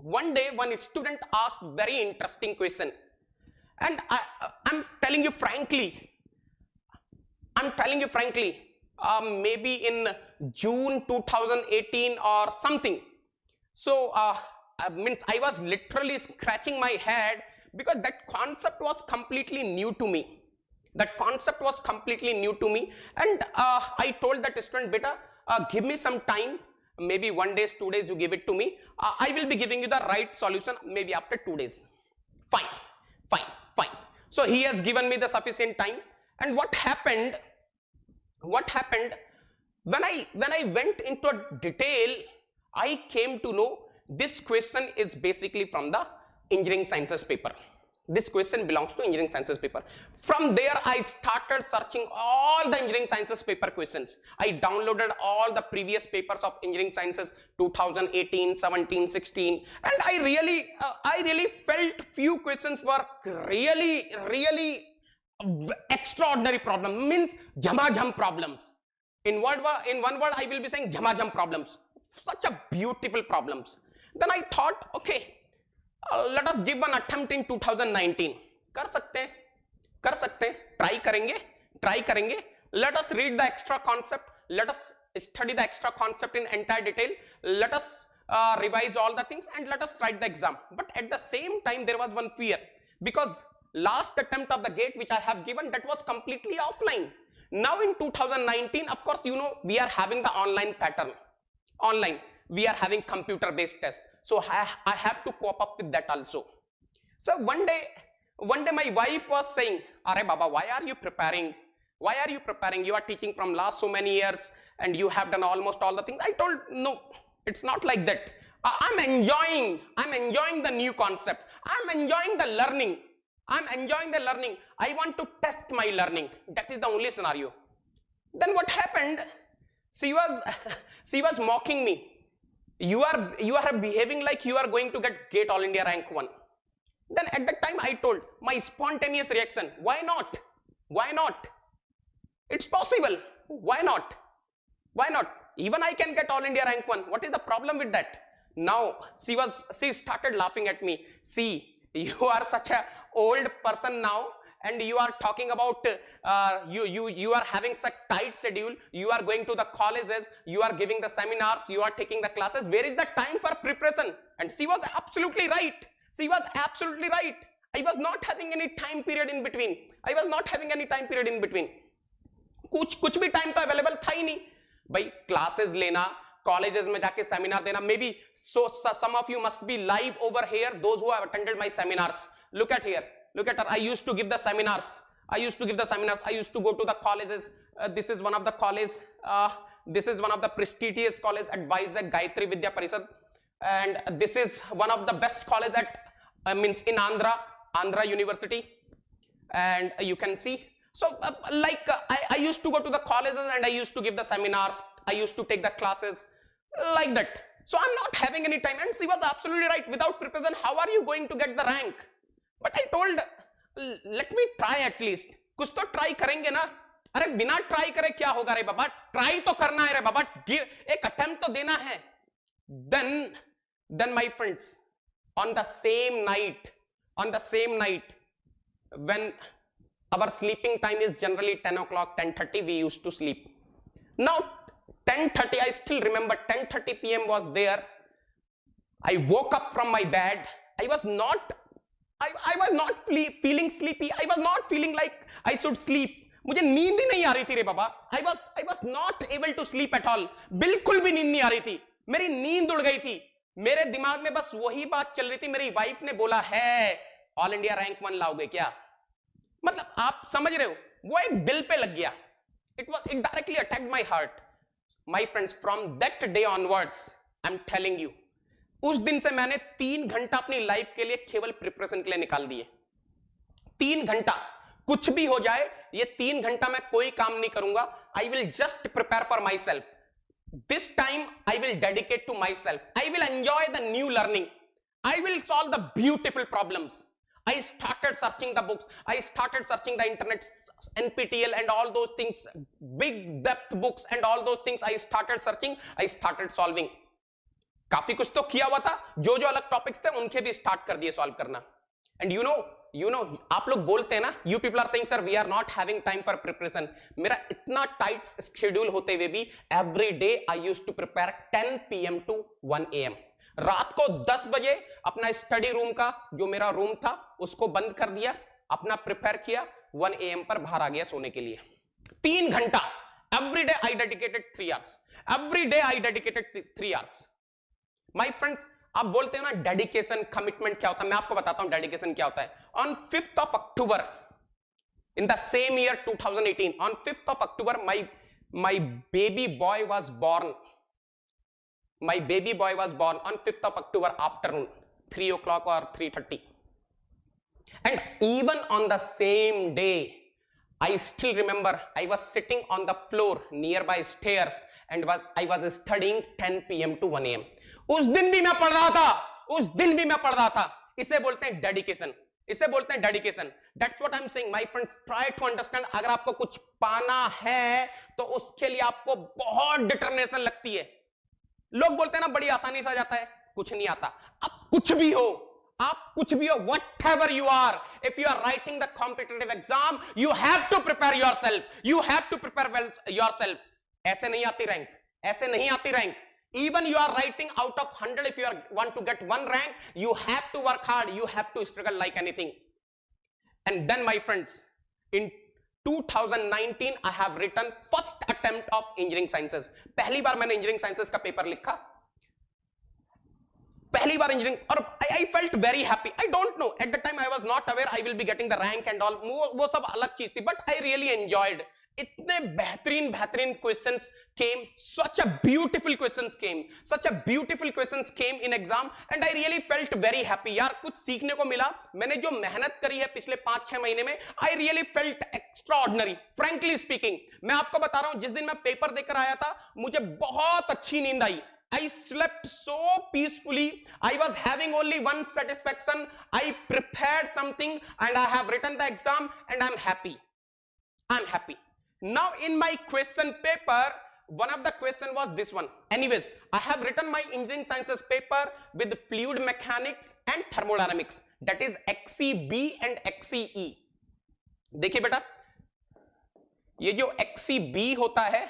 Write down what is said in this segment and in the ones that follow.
one day one student asked very interesting question, and I'm telling you frankly, maybe in June 2018 or something. So means I was literally scratching my head because that concept was completely new to me. And I told that student, beta, give me some time, maybe 1 day, 2 days, you give it to me. I will be giving you the right solution maybe after 2 days. Fine. So he has given me the sufficient time. And what happened when I went into detail, I came to know this question is basically from the engineering sciences paper. This question belongs to engineering sciences paper. From there, I started searching all the engineering sciences paper questions. I downloaded all the previous papers of engineering sciences 2018, 17, 16, and I really felt few questions were really extraordinary problem, means jam problems. In one word, I will be saying jam problems. Such a beautiful problems. Then I thought, okay, let us give an attempt in 2019. कर सकते हैं, try करेंगे. Let us read the extra concept. Let us study the extra concept in entire detail. Let us revise all the things and let us write the exam. But at the same time, there was one fear, because last attempt of the GATE which I have given, that was completely offline. Now in 2019, of course, you know, we are having the online pattern. We are having computer based tests. So I have to cope up with that also. So one day my wife was saying, "Arey Baba, why are you preparing? You are teaching from last so many years and you have done almost all the things." I told, no, it's not like that. I'm enjoying the new concept. I'm enjoying the learning. I want to test my learning. That is the only scenario. Then what happened? She was mocking me. You are behaving like you are going to get GATE All India rank 1. Then at that time I told, my spontaneous reaction, why not? It's possible. Why not? Even I can get All India rank 1. What is the problem with that? Now she started laughing at me. See, you are such a old person now, and you are talking about you are having such tight schedule. You are going to the colleges, you are giving the seminars, you are taking the classes. Where is the time for preparation? And she was absolutely right. I was not having any time period in between. कुछ भी time तो available था ही नहीं भाई. Classes लेना, colleges में जाके seminar देना. Maybe so some of you must be live over here, those who have attended my seminars. Look at her. I used to give the seminars. I used to go to the colleges. This is one of the college. This is one of the prestigious college at Vizag, Gayatri Vidya Parishad. And this is one of the best college at means in Andhra University. And you can see. So I used to go to the colleges and I used to give the seminars. I used to take the classes like that. So I'm not having any time. And she was absolutely right. Without preparation, how are you going to get the rank? But I told, let me try at least. कुछ तो try करेंगे ना. अरे बिना try करे क्या होगा रे बाबा? Try तो करना है रे बाबा. एक attempt तो देना है. Then my friends, on the same night, when our sleeping time is generally 10 o'clock, 10:30, we used to sleep. Now 10:30, I still remember 10:30 p.m. was there. I woke up from my bed. I was not feeling sleepy. I was not feeling like I should sleep. मुझे नींद ही नहीं आ रही थी रे बाबा. I was not able to sleep at all. बिल्कुल भी नींद नहीं आ रही थी. मेरी नींद उड़ गई थी. मेरे दिमाग में बस वही बात चल रही थी. मेरी वाइफ ने बोला है ऑल इंडिया रैंक 1 लाओगे क्या? मतलब आप समझ रहे हो, वो एक दिल पे लग गया. It directly attacked my heart. My friends, from that day onwards, I'm telling you, उस दिन से मैंने 3 घंटा अपनी लाइफ के लिए केवल प्रिपरेशन के लिए निकाल दिए. 3 घंटा, कुछ भी हो जाए, ये 3 घंटा मैं कोई काम नहीं करूंगा. I will just prepare for myself. This time I will dedicate to myself. I will enjoy the new learning. I will solve the beautiful problems. I started searching the books. I started searching the internet, NPTEL and all those things, big depth books and all those things. I started searching. I started solving. काफी कुछ तो किया हुआ था, जो जो अलग topics थे उनके भी स्टार्ट कर दिए सॉल्व करना. एंड यू नो आप लोग बोलते हैं ना, you people are saying sir we are not having time for preparation. मेरा इतना टाइट शेड्यूल होते हुए भी every day I used to prepare 10 PM to 1 AM. रात को 10 बजे अपना स्टडी रूम का जो मेरा रूम था उसको बंद कर दिया, अपना प्रिपेयर किया, 1 AM पर बाहर आ गया सोने के लिए. 3 घंटा every day I dedicated 3 hours. Every day I dedicated 3 hours. My friends, आप बोलते हैं ना डेडिकेशन कमिटमेंट क्या होता है, मैं आपको बताता हूं डेडिकेशन क्या होता है. On 5th of October in the same year 2018, on 5th of October my baby boy was born. My baby boy was born on 5th of October afternoon 3 o'clock or 3:30. And even on the same day I still remember I was sitting on the floor nearby stairs and I was studying 10 PM to 1 AM. उस दिन भी मैं पढ़ रहा था, उस दिन भी मैं पढ़ रहा था. इसे बोलते हैं डेडिकेशन, इसे बोलते हैं dedication. That's what I'm saying, my friends. Try to understand. अगर आपको कुछ पाना है तो उसके लिए आपको बहुत डिटर्मिनेशन लगती है. लोग बोलते हैं ना बड़ी आसानी से आ जाता है, कुछ नहीं आता. आप कुछ भी हो, आप कुछ भी हो, whatever you are, if you are writing the competitive exam, you have to prepare yourself. You have to prepare well yourself. ऐसे नहीं आती रैंक, ऐसे नहीं आती rank. Even you are writing out of 100, if you want to get 1 rank, you have to work hard. You have to struggle like anything. And then, my friends, in 2019, I have written first attempt of engineering sciences. पहली बार मैंने engineering sciences का paper लिखा. पहली बार engineering, और I felt very happy. I don't know, at the time I was not aware I will be getting the rank and all. वो सब अलग चीज थी, but I really enjoyed. इतने बेहतरीन बेहतरीन questions came, such a beautiful questions came, such a beautiful questions came in exam, and I really felt very happy. यार कुछ सीखने को मिला. मैंने जो मेहनत करी है पिछले 5-6 महीने में, I really felt extraordinary. Frankly speaking, मैं आपको बता रहा हूं, जिस दिन मैं पेपर देकर आया था मुझे बहुत अच्छी नींद आई. I slept so peacefully. I was having only one satisfaction. I prepared something and I have written the exam and I'm happy. I'm happy. Now in my question paper, one of the question was this one. Anyways, I have written my engineering sciences paper with fluid mechanics and thermodynamics. That is XCB and XCE. देखिए बेटा, ये जो XCB होता है,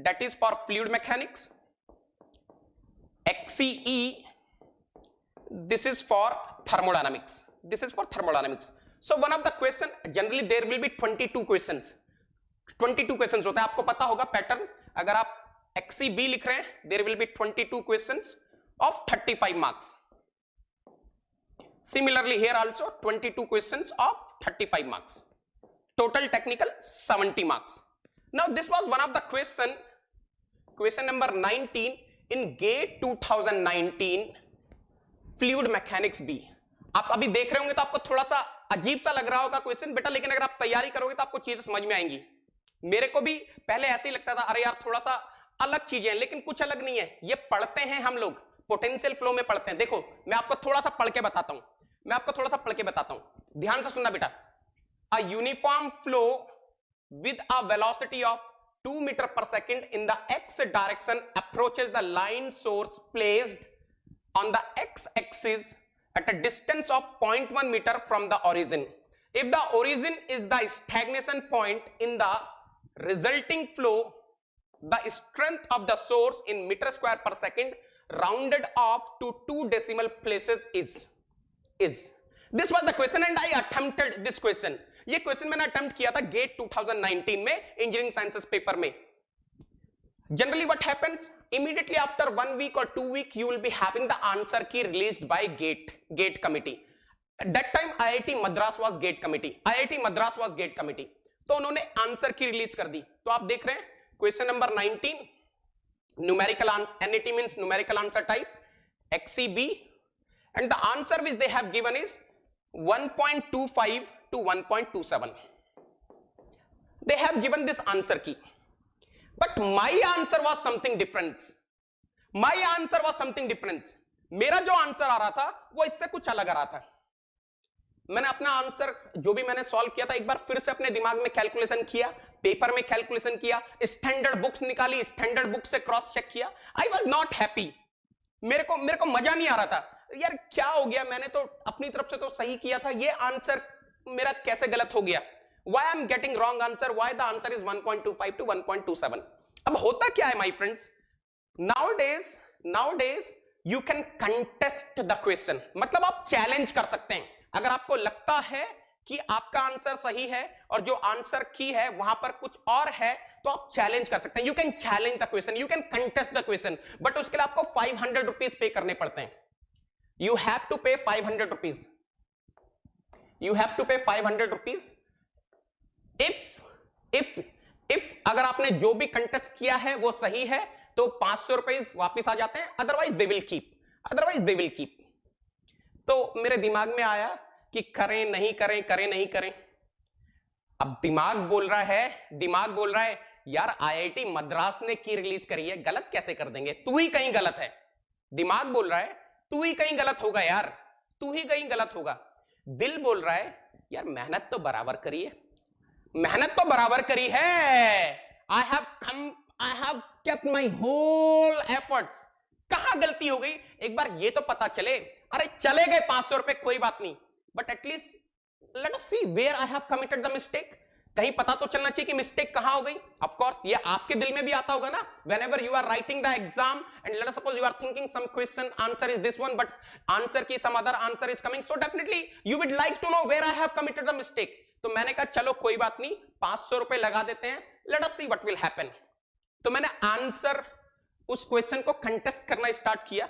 that is for fluid mechanics. XCE, this is for thermodynamics. This is for thermodynamics. So one of the question, generally there will be 22 questions. 22 questions होता है, आपको पता होगा पैटर्न. अगर आप XCB लिख रहे हैं, there will be 22 questions of 35 marks. Similarly here also 22 questions of 35 marks. Total technical 70 marks. Now this was one of the question number 19 in GATE 2019 fluid mechanics B. आप अभी देख रहे होंगे तो आपको थोड़ा सा अजीब सा लग रहा होगा क्वेश्चन बेटा, लेकिन अगर आप तैयारी करोगे तो आपको चीजें समझ में आएंगी. मेरे को भी पहले ऐसे ही लगता था, अरे यार थोड़ा सा अलग चीजें, लेकिन कुछ अलग नहीं है. ये पढ़ते हैं हम लोग, पोटेंशियल फ्लो में पढ़ते हैं. देखो मैं आपको थोड़ा सा पढ़ के बताता हूं, ध्यान से सुनना बेटा. A uniform flow with a velocity of 2 meter per second in the x direction approaches the line source placed on the x-axis at a distance of 0.1 meter from the origin. If the origin is the stagnation point in the resulting flow, the strength of the source in meter square per second rounded off to 2 decimal places is. This was the question and I attempted this question. ये question मैंने attempt किया था gate 2019 में engineering sciences paper में. Generally what happens, immediately after 1 week or 2 week you will be having the answer key released by gate committee. At that time IIT Madras was gate committee. तो उन्होंने answer की release कर दी. तो आप देख रहे हैं question number 19, numerical NAT means numerical answer type XCB, and the answer which they have given is 1.25 to 1.27. They have given this answer key, but my answer was something different. मेरा जो answer आ रहा था वो इससे कुछ अलग आ रहा था. मैंने अपना आंसर जो भी मैंने सॉल्व किया था एक बार फिर से अपने दिमाग में कैलकुलेशन किया, पेपर में कैलकुलेशन किया, स्टैंडर्ड बुक्स निकाली, स्टैंडर्ड बुक से क्रॉस चेक किया. I was not happy. मेरे को मजा नहीं आ रहा था यार, क्या हो गया, मैंने तो अपनी तरफ से तो सही किया था, ये आंसर मेरा कैसे गलत हो गया, why I'm getting wrong answer, why the answer is 1.25 to 1.27। अब होता क्या है my friends, nowadays you can contest the question, मतलब आप चैलेंज कर सकते हैं। अगर आपको लगता है कि आपका आंसर सही है और जो आंसर की है वहां पर कुछ और है, तो आप चैलेंज कर सकते हैं। You can challenge the question, you can contest the question, but उसके लिए आपको 500 रुपीज पे करने पड़ते हैं। यू हैव टू पे 500 रुपीज, यू हैव टू पे 500 रुपीज। इफ अगर आपने जो भी कंटेस्ट किया है वो सही है तो 500 रुपीज वापिस आ जाते हैं, अदरवाइज दे विल कीप। तो मेरे दिमाग में आया कि करें नहीं करें, करें नहीं करें। अब दिमाग बोल रहा है यार आईआईटी मद्रास ने की रिलीज करी है, गलत कैसे कर देंगे, तू ही कहीं गलत है। दिमाग बोल रहा है तू ही कहीं गलत होगा यार, तू ही कहीं गलत होगा। दिल बोल रहा है यार मेहनत तो बराबर करी है, मेहनत तो बराबर करी है, I have kept my whole efforts. कहां गलती हो गई एक बार ये तो पता चले। अरे चले गए 500 रुपए कोई बात नहीं, but at least let us see where I have committed the mistake. कहीं पता तो चलना चाहिए कि मिस्टेक कहां हो गई। ऑफ कोर्स ये आपके दिल में भी आता होगा ना, whenever you are writing the exam and let us suppose you are thinking some question answer is this one but answer की some other answer is coming, so definitely you would like to know where I have committed the mistake। तो मैंने कहा चलो कोई बात नहीं, 500 रुपए लगा देते हैं, let us see what will happen। तो मैंने आंसर उस क्वेश्चन को कंटेस्ट करना स्टार्ट किया।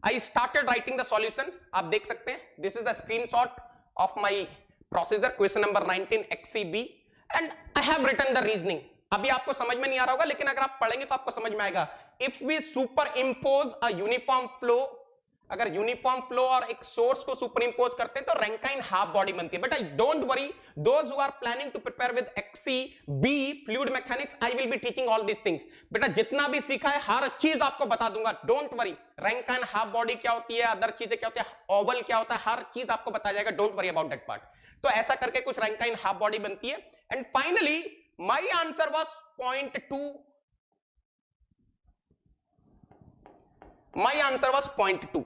I started writing the solution, आप देख सकते हैं, this is the screenshot of my procedure question number 19 XCB and I have written the reasoning। अभी आपको समझ में नहीं आ रहा होगा, लेकिन अगर आप पढ़ेंगे तो आपको समझ में आएगा। If we superimpose a uniform flow, अगर यूनिफॉर्म फ्लो और एक सोर्स को सुपर इंपोज करते हैं तो रैंकाइन हाफ बॉडी बनती है। But I don't worry, those who are planning to prepare with XCB fluid mechanics, I will be teaching all this things. बेटा जितना भी सीखा है हर चीज आपको बता दूंगा, don't worry. Rankine half body क्या होती है, अदर चीजें क्या होती है, ओवल क्या होता है, हर चीज आपको बताया जाएगा, don't worry about that part. तो ऐसा करके कुछ रैंकाइन हाफ बॉडी बनती है। And finally my answer was 0.2, my answer was 0.2।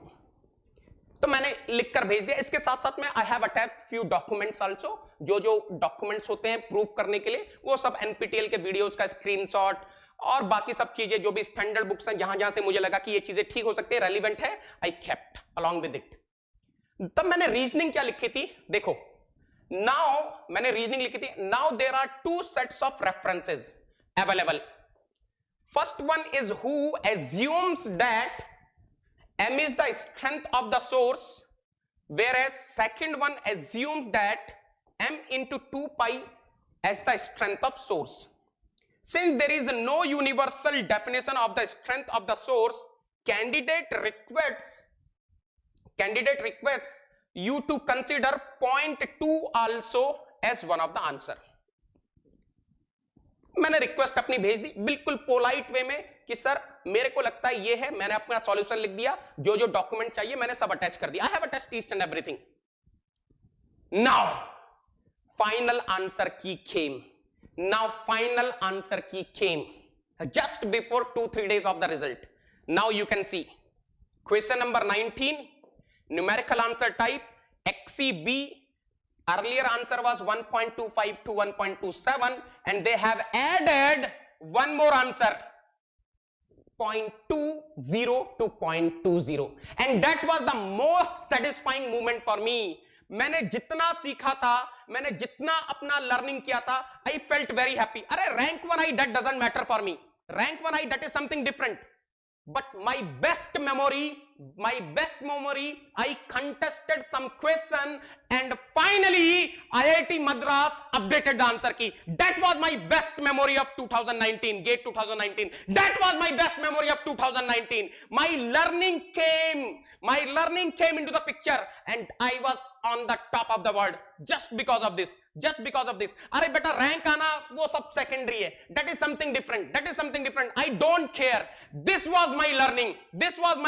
तो मैंने लिखकर भेज दिया। इसके साथ साथ में I have attached few documents also, जो डॉक्यूमेंट्स होते हैं प्रूफ करने के लिए, वो सब NPTEL के वीडियोस का स्क्रीनशॉट और बाकी सब चीजें जो भी स्टैंडर्ड बुक्स हैं, जहां जहां से मुझे लगा कि ये चीजें ठीक हो सकती है, रेलिवेंट है, I kept along with it. तब मैंने रीजनिंग क्या लिखी थी, देखो नाउ मैंने रीजनिंग लिखी थी, now there are 2 sets of references available. First one is who assumes that M is the strength of the source, whereas second one assumes that M into 2 pi as the strength of source. Since there is no universal definition of the strength of the source, candidate requests you to consider 0.2 also as one of the answer। मैंने request अपनी भेज दी बिल्कुल polite way में कि sir मेरे को लगता है ये है, मैंने अपना सॉल्यूशन लिख दिया, जो जो डॉक्यूमेंट चाहिए मैंने सब अटैच कर दिया। I have attached each and everything. Now final answer की केम, just before 2-3 days of the result। now you can see question number 19, numerical answer type XCB, earlier answer was 1.25 to 1.27 and they have added one more answer 0.20 to 0.20 and that was the most satisfying moment for me। मैंने जितना सीखा था, मैंने जितना अपना learning किया था, I felt very happy। अरे rank 1 that doesn't matter for me, rank 1 that is something different, but my best memory, I contested some question and finally IIT Madras updated the answer key। that was my best memory of 2019, GATE 2019, that was my best memory of 2019। my learning came into the picture and I was on the top of the world just because of this। अरे बेटा rank आना वो सब secondary है, that is something different, I don't care। this was my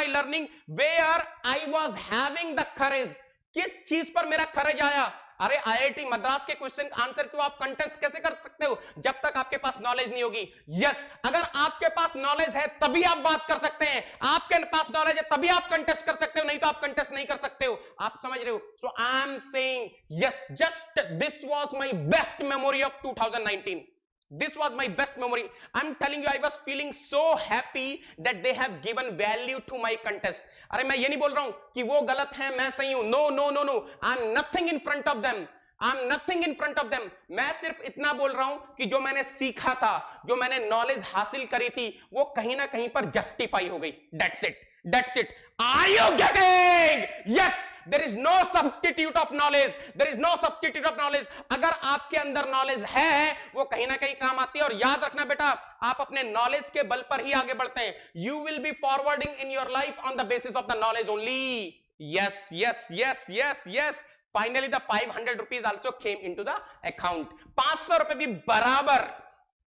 learning where I was having the courage। किस चीज पर मेरा courage आया, अरे आईआईटी मद्रास के क्वेश्चन आंसर को आप कंटेस्ट कैसे कर सकते हो जब तक आपके पास नॉलेज नहीं होगी? यस, अगर आपके पास नॉलेज है तभी आप बात कर सकते हैं, आपके पास नॉलेज है तभी आप कंटेस्ट कर सकते हो, नहीं तो आप कंटेस्ट नहीं कर सकते हो। आप समझ रहे हो? So I am saying yes, just this was my best memory of 2019. This was my best memory. I'm telling you, I was feeling so happy that they have given value to my contest. अरे मैं ये नहीं बोल रहा हूं कि वो गलत है मैं सही हूं, no no no no, I'm nothing in front of them. I'm nothing in front of them. मैं सिर्फ इतना बोल रहा हूं कि जो मैंने सीखा था, जो मैंने नॉलेज हासिल करी थी, वो कहीं ना कहीं पर जस्टिफाई हो गई. That's it. That's it. Are you getting? Yes. There is no substitute of knowledge. There is no substitute of knowledge. अगर आपके अंदर नॉलेज है वो कहीं ना कहीं काम आती है. और याद रखना बेटा, आप अपने नॉलेज के बल पर ही आगे बढ़ते हैं. You will be forwarding in your life on the basis of the knowledge only. Yes, yes, yes, yes, yes. Finally the 500 rupees also came into the account. 500 रुपए भी बराबर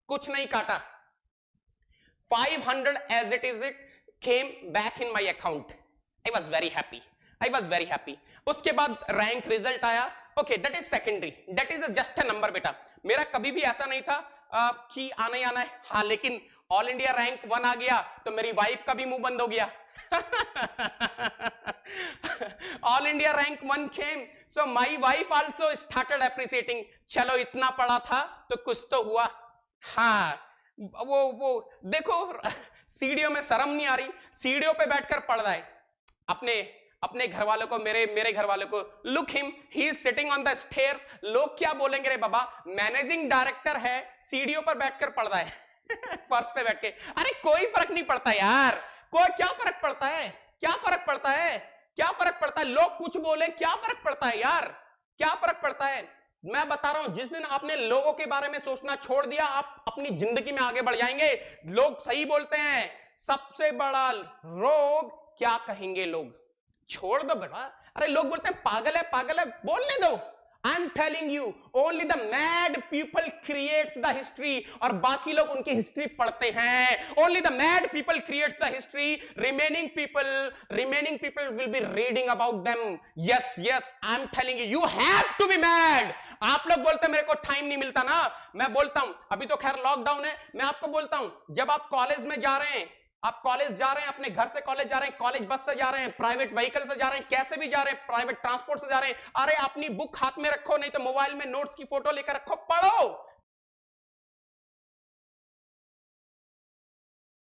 कुछ नहीं काटा. 500 as it is it came back in my account. I was very happy. I was very happy. उसके बाद rank result आया. Okay, that is secondary, that is just a number बेटा. मेरा कभी भी ऐसा नहीं था कि आना ही आना है. हाँ, लेकिन ऑल इंडिया रैंक 1 आ गया तो मेरी वाइफ का भी मुंह बंद हो गया. All India rank 1 came, so my wife also started appreciating. चलो इतना पढ़ा था तो कुछ तो हुआ. हाँ, वो देखो, सीढ़ियों में शर्म नहीं आ रही, सीढ़ियों पे बैठकर पढ़ रहा है. अपने घर वालों को, मेरे घर वालों को, look him, he is sitting on the stairs. लोग क्या बोलेंगे रे बाबा, मैनेजिंग डायरेक्टर है, सीढ़ियों पर बैठकर पढ़ रहा है. फर्श पे बैठ के. अरे कोई फर्क नहीं पड़ता यार, कोई क्या फर्क पड़ता है, क्या फर्क पड़ता है, क्या फर्क पड़ता है? लोग कुछ बोले, क्या फर्क पड़ता है यार, क्या फर्क पड़ता है? मैं बता रहा हूं, जिस दिन आपने लोगों के बारे में सोचना छोड़ दिया, आप अपनी जिंदगी में आगे बढ़ जाएंगे. लोग सही बोलते हैं, सबसे बड़ा रोग क्या कहेंगे लोग. छोड़ दो बेटा. अरे लोग बोलते हैं पागल है, बोलने दो. I am telling you, only the mad people creates the history. और बाकी लोग उनकी हिस्ट्री पढ़ते हैं. Only the mad people creates the history. Remaining people will be reading about them. Yes yes, I am telling you, you have to be mad. आप लोग बोलते हैं मेरे को टाइम नहीं मिलता ना. मैं बोलता हूं, अभी तो खैर लॉकडाउन है, मैं आपको बोलता हूं, जब आप कॉलेज में जा रहे हैं, आप कॉलेज जा रहे हैं, अपने घर से कॉलेज जा रहे हैं, कॉलेज बस से जा रहे हैं, प्राइवेट व्हीकल से जा रहे हैं, कैसे भी जा रहे हैं, प्राइवेट ट्रांसपोर्ट से जा रहे हैं, अरे अपनी बुक हाथ में रखो, नहीं तो मोबाइल में नोट्स की फोटो लेकर रखो, पढ़ो.